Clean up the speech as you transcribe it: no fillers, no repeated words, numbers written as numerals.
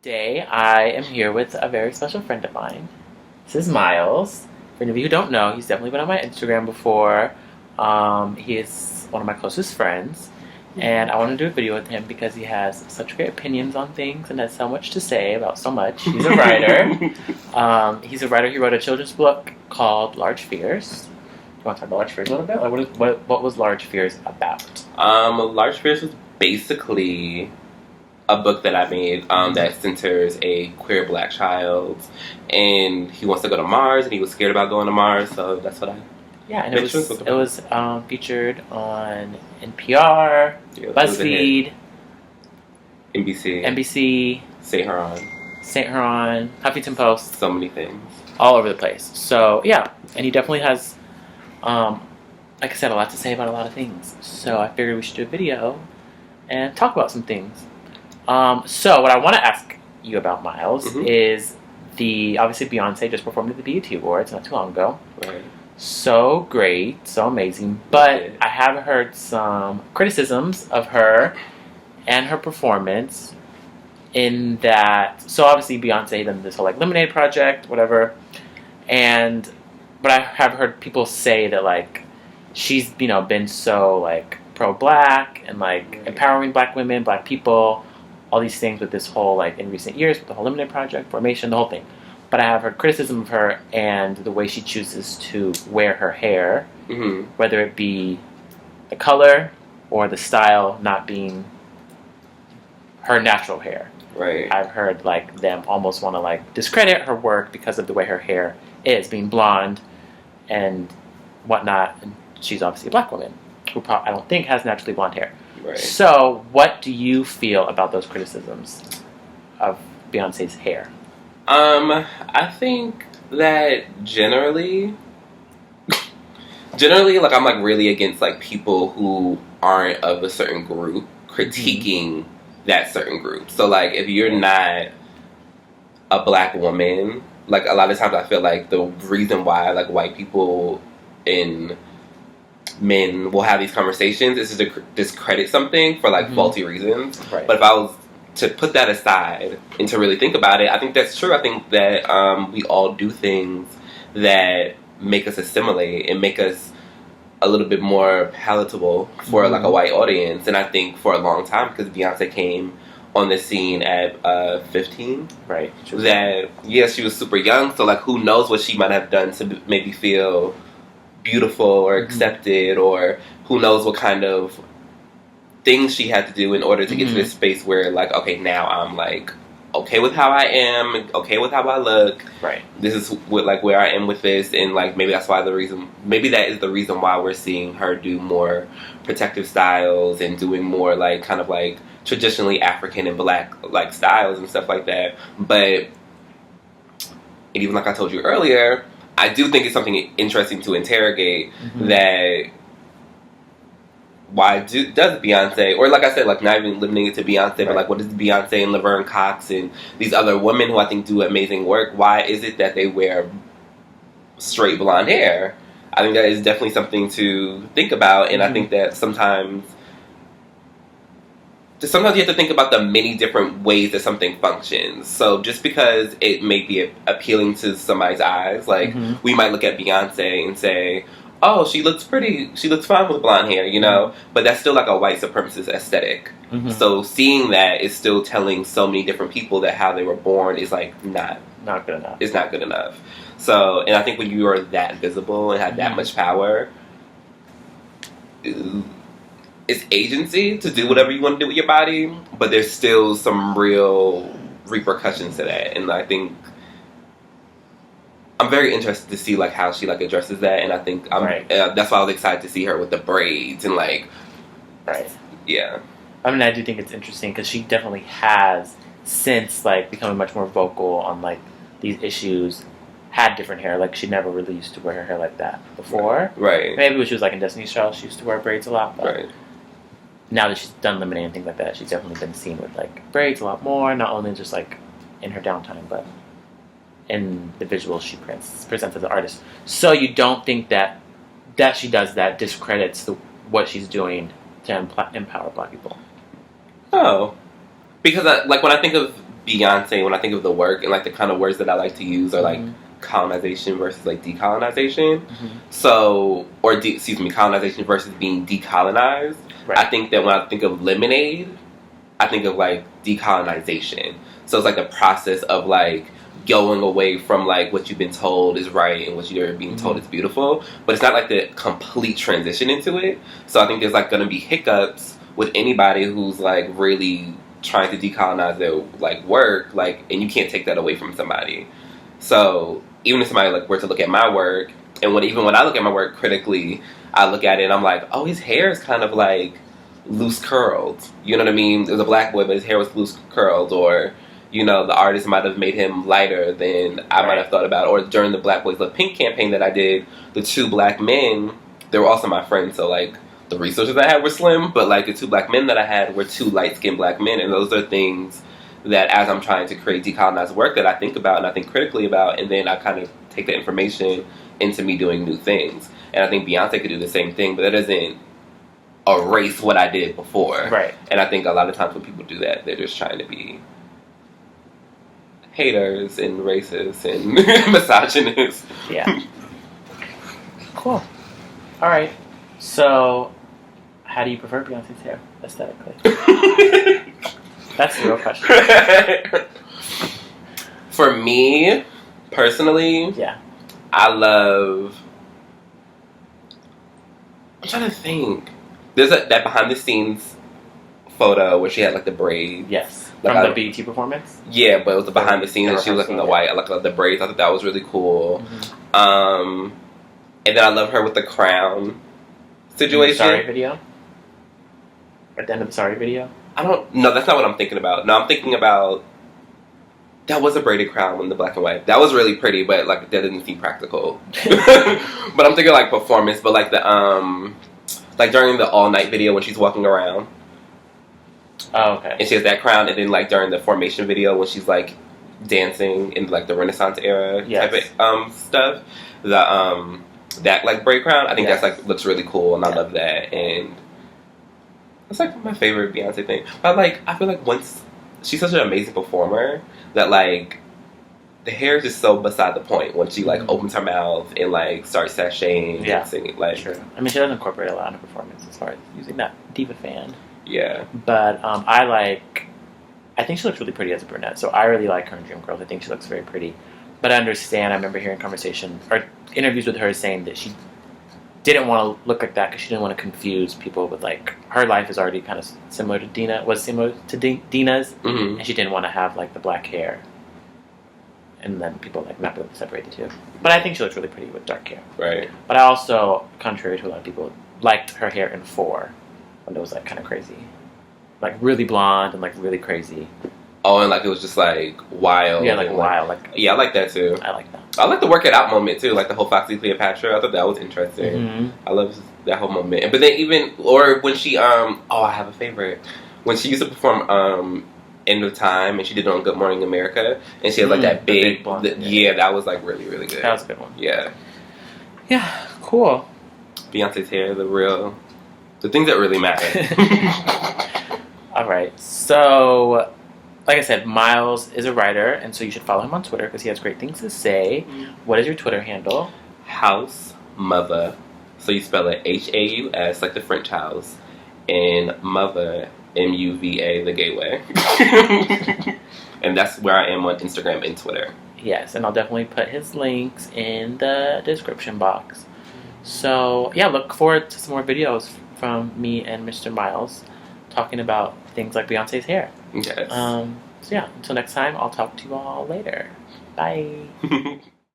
Today, I am here with a very special friend of mine. This is Myles. For any of you who don't know, he's definitely been on my Instagram before. He is one of my closest friends, and I want to do a video with him because he has such great opinions on things and has so much to say about so much. He's a writer. He's a writer. He wrote a children's book called Large Fears. Do you want to talk about Large Fears a little bit? Like what was Large Fears about? Large Fears was basically a book that I made that centers a queer black child, and he wants to go to Mars, and he was scared about going to Mars, so that's what I. Yeah, and it was featured on NPR, BuzzFeed, NBC, St. Huron, Huffington Post, so many things, all over the place. So yeah, and he definitely has, like I said, a lot to say about a lot of things. So I figured we should do a video and talk about some things. So what I want to ask you about, Myles, is obviously Beyoncé just performed at the BET Awards not too long ago. Right. So great, so amazing. But I have heard some criticisms of her and her performance in that. So obviously Beyoncé done this whole like Lemonade project, whatever. But I have heard people say that like she's been so like pro-black and like empowering black women, black people. All these things with this whole, like, in recent years, with the whole Lemonade Project, Formation, the whole thing. But I have heard criticism of her and the way she chooses to wear her hair, whether it be the color or the style not being her natural hair. Right. I've heard, like, them almost want to, like, discredit her work because of the way her hair is, being blonde and whatnot. And she's obviously a black woman who I don't think has naturally blonde hair. Right. So, what do you feel about those criticisms of Beyonce's hair? I think that generally, like, I'm, like, really against, like, people who aren't of a certain group critiquing that certain group. So, like, if you're not a black woman, like, a lot of times I feel like the reason why, like, white people and men will have these conversations is to discredit something for like faulty reasons. Right. But if I was to put that aside and to really think about it, I think that's true. I think that we all do things that make us assimilate and make us a little bit more palatable for like a white audience. And I think for a long time, because Beyonce came on the scene at 15, right? That she was super young, so like who knows what she might have done to maybe feel beautiful or accepted, or who knows what kind of things she had to do in order to get to this space where like, okay, now I'm like okay with how I am, okay with how I look, right? This is what like where I am with this, and like maybe that is the reason why we're seeing her do more protective styles and doing more like kind of like traditionally African and black like styles and stuff like that. But and even like I told you earlier, I do think it's something interesting to interrogate that why does Beyonce, or like I said, like not even limiting it to Beyonce, but like what does Beyonce and Laverne Cox and these other women who I think do amazing work, why is it that they wear straight blonde hair? I think that is definitely something to think about, and I think that sometimes you have to think about the many different ways that something functions. So just because it may be appealing to somebody's eyes, like we might look at Beyonce and say, oh, she looks pretty, she looks fine with blonde hair, you know? But that's still like a white supremacist aesthetic. So seeing that is still telling so many different people that how they were born is like not good enough. It's not good enough. So, and I think when you are that visible and have that much power, it's agency to do whatever you want to do with your body, but there's still some real repercussions to that. And I think I'm very interested to see like how she like addresses that, and I think that's why I was excited to see her with the braids and like yeah. I mean, I do think it's interesting because she definitely has since like becoming much more vocal on like these issues. Had different hair, like she never really used to wear her hair like that before. Right. Maybe when she was like in Destiny's Child, she used to wear braids a lot. But now that she's done Lemonade and things like that, she's definitely been seen with like braids a lot more. Not only just like in her downtime, but in the visuals she presents as an artist. So you don't think that she does that discredits what she's doing to empower black people? Oh, because like when I think of Beyonce, when I think of the work and like the kind of words that I like to use are like colonization versus like decolonization. So, excuse me, colonization versus being decolonized. Right. I think that when I think of lemonade, I think of like decolonization. So it's like a process of like going away from like what you've been told is right and what you're being told is beautiful, but it's not like the complete transition into it. So I think there's like going to be hiccups with anybody who's like really trying to decolonize their like work, like, and you can't take that away from somebody. So even if somebody like were to look at my work, and even when I look at my work critically, I look at it and I'm like, oh, his hair is kind of like loose curled. You know what I mean? It was a black boy, but his hair was loose curled, or you know, the artist might have made him lighter than I might have thought about. Or during the Black Boys Love Pink campaign that I did, the two black men, they were also my friends, so like the resources I had were slim, but like the two black men that I had were two light-skinned black men, and those are things that as I'm trying to create decolonized work that I think about and I think critically about, and then I kind of take that information into me doing new things. And I think Beyonce could do the same thing, but that doesn't erase what I did before. Right. And I think a lot of times when people do that, they're just trying to be haters and racist and misogynist. Yeah. Cool. All right. So, how do you prefer Beyonce's hair aesthetically? That's the real question. For me, personally, I love. I'm trying to think. There's that behind the scenes photo where she had like the braids. Yes. Like from the BET performance? Yeah, but it was the behind the scenes and she was like in the white. I like the braids. I thought that was really cool. And then I love her with the crown situation. The Sorry video? At the end of the Sorry video? No, that's not what I'm thinking about. No, I'm thinking about that was a braided crown in the black and white. That was really pretty, but like that didn't seem practical. But I'm thinking like performance, but like the like during the all night video when she's walking around. Oh, okay. And she has that crown, and then like during the formation video when she's like dancing in like the Renaissance era type of stuff, that like braid crown, I think that's like looks really cool, and I love that, and that's like my favorite Beyonce thing. But like I feel like once she's such an amazing performer that like the hair is just so beside the point when she like opens her mouth and like starts sashaying and singing. Like, sure. I mean, she does incorporate a lot in her performance as far as using that diva fan. Yeah. But I think she looks really pretty as a brunette, so I really like her in Dreamgirls. I think she looks very pretty. But I understand, I remember hearing conversation or interviews with her saying that she didn't want to look like that because she didn't want to confuse people with like, her life is already kind of similar to Dina's, and she didn't want to have like the black hair. And then people like not be able to separate the two. But I think she looks really pretty with dark hair. Right. But I also, contrary to a lot of people, liked her hair in 4. When it was like kind of crazy, like really blonde and like really crazy. Oh, and like it was just like wild. Yeah, like wild. Like I like that too. I like that. I like the work it out moment too, like the whole Foxy Cleopatra. I thought that was interesting. I love that whole moment. But then even when she I have a favorite when she used to perform End of Time and she did it on Good Morning America and she had like that big blonde. That was like really really good. That was a good one. Yeah. Yeah. Cool. Beyonce's hair, the things that really matter. All right. So, like I said, Myles is a writer, and so you should follow him on Twitter because he has great things to say. What is your Twitter handle? House Mother. So you spell it Haus, like the French house, and Mother, MUVA, the gay way. And that's where I am on Instagram and Twitter. Yes, and I'll definitely put his links in the description box. So, yeah, look forward to some more videos from me and Mr. Myles talking about things like Beyonce's hair. Yes. So, yeah, until next time, I'll talk to you all later. Bye.